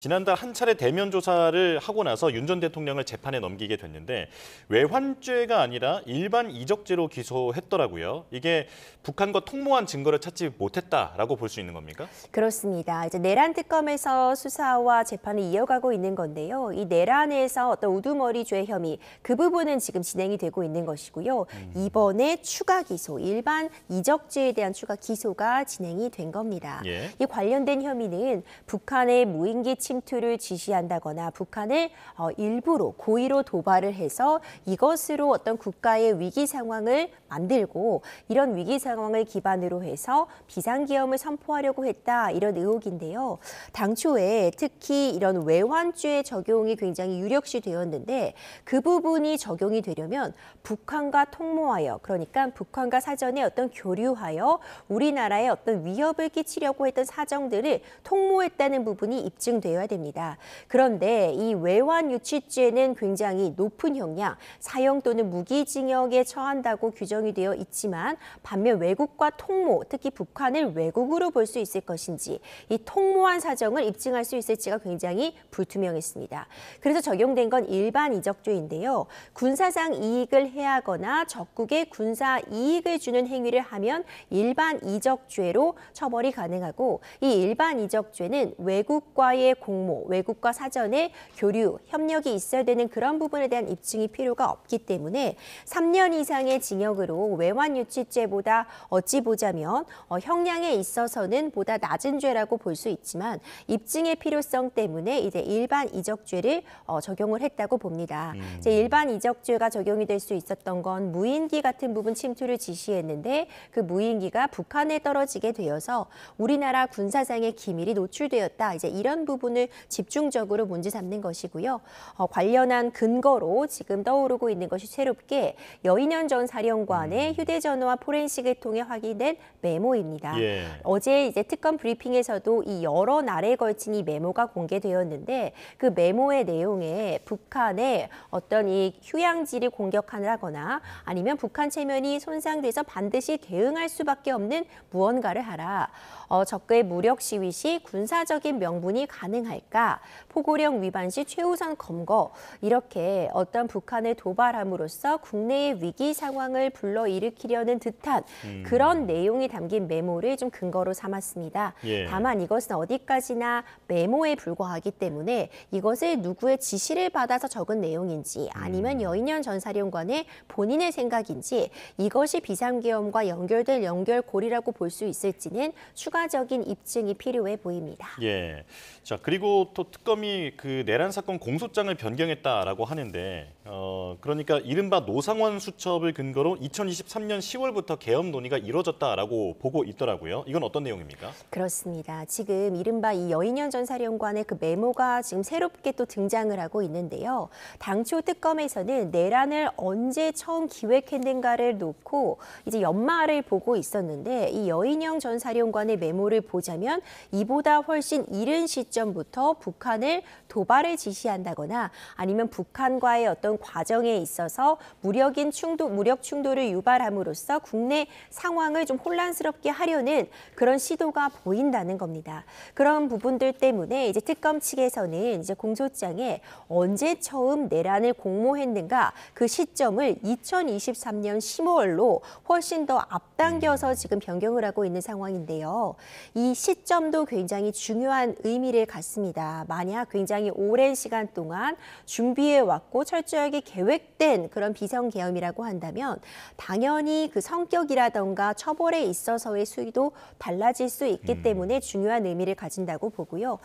지난달 한 차례 대면 조사를 하고 나서 윤 전 대통령을 재판에 넘기게 됐는데 외환죄가 아니라 일반 이적죄로 기소했더라고요. 이게 북한과 통모한 증거를 찾지 못했다라고 볼 수 있는 겁니까? 그렇습니다. 이제 내란 특검에서 수사와 재판을 이어가고 있는 건데요. 이 내란에서 어떤 우두머리죄 혐의 그 부분은 지금 진행이 되고 있는 것이고요. 이번에 추가 기소, 일반 이적죄에 대한 추가 기소가 진행이 된 겁니다. 예. 이 관련된 혐의는 북한의 무인기 침투를 지시한다거나 북한을 일부러 고의로 도발을 해서 이것으로 어떤 국가의 위기 상황을 만들고 이런 위기 상황을 기반으로 해서 비상계엄을 선포하려고 했다 이런 의혹인데요. 당초에 특히 이런 외환죄 적용이 굉장히 유력시 되었는데 그 부분이 적용이 되려면 북한과 통모하여 그러니까 북한과 사전에 어떤 교류하여 우리나라에 어떤 위협을 끼치려고 했던 사정들을 통모했다는 부분이 입증되어야 됩니다. 그런데 이 외환유치죄는 굉장히 높은 형량, 사형 또는 무기징역에 처한다고 규정이 되어 있지만 반면 외국과 통모, 특히 북한을 외국으로 볼 수 있을 것인지 이 통모한 사정을 입증할 수 있을지가 굉장히 불투명했습니다. 그래서 적용된 건 일반 이적죄인데요. 군사상 이익을 해하거나 적국에 군사 이익을 주는 행위를 하면 일반 이적죄로 처벌이 가능하고 이 일반 이적죄는 외국과의 공모, 외국과 사전에 교류, 협력이 있어야 되는 그런 부분에 대한 입증이 필요가 없기 때문에 3년 이상의 징역으로 외환유치죄보다 어찌 보자면 형량에 있어서는 보다 낮은 죄라고 볼 수 있지만 입증의 필요성 때문에 이제 일반 이적죄를 적용을 했다고 봅니다. 이제 일반 이적죄가 적용이 될 수 있었던 건 무인기 같은 부분 침투를 지시했는데 그 무인기가 북한에 떨어지게 되어서 우리나라 군사상의 기밀이 노출되었다. 이제 이런 부분을 집중적으로 문제 삼는 것이고요. 관련한 근거로 지금 떠오르고 있는 것이 새롭게 여인현 전 사령관의 휴대전화와 포렌식을 통해 확인된 메모입니다. 예. 어제 이제 특검 브리핑에서도 이 여러 날에 걸친 이 메모가 공개되었는데 그 메모의 내용에 북한의 어떤 이 휴양지를 공격하거나 아니면 북한 체면이 손상돼서 반드시 대응할 수밖에 없는 무언가를 하라. 적의 무력 시위 시 군사적인 명분이 가능할까? 포고령 위반 시 최우선 검거. 이렇게 어떤 북한을 도발함으로써 국내의 위기 상황을 불러일으키려는 듯한 그런 내용이 담긴 메모를 좀 근거로 삼았습니다. 예. 다만 이것은 어디까지나 메모에 불과하기 때문에 이것을 누구의 지시를 받아서 적은 내용인지 아니면 여인현 전 사령관의 본인의 생각인지 이것이 비상계엄과 연결될 연결고리라고 볼 수 있을지는 추가적인 입증이 필요해 보입니다. 예. 자, 그리고 또 특검이 그 내란 사건 공소장을 변경했다라고 하는데 그러니까 이른바 노상원 수첩을 근거로 2023년 10월부터 계엄 논의가 이루어졌다라고 보고 있더라고요. 이건 어떤 내용입니까? 그렇습니다. 지금 이른바 이 여인현 전 사령관의 그 메모가 지금 새롭게 또 등장을 하고 있는데요. 당초 특검에서는 내란을 언제 처음 기획했는가를 놓고 이제 연말을 보고 있었는데 이 여인형 전 사령관의 메모를 보자면 이보다 훨씬 이른 시점부터 북한을 도발을 지시한다거나 아니면 북한과의 어떤 과정에 있어서 무력 충돌을 유발함으로써 국내 상황을 좀 혼란스럽게 하려는 그런 시도가 보인다는 겁니다. 그런 부분들 때문에 이제 특검 측에서는 이제 공소장에 언제 처음 내란을 공모했는가 그 시점을 2023년 10월로 훨씬 더 앞당겨서 지금 변경을 하고 있는 상황인데요. 이 시점도 굉장히 중요한 의미를 갖습니다. 만약 굉장히 오랜 시간 동안 준비해 왔고 철저하게 계획된 그런 비상계엄이라고 한다면 당연히 그 성격이라던가 처벌에 있어서의 수위도 달라질 수 있기 때문에 중요한 의미를 가진다고 보고요.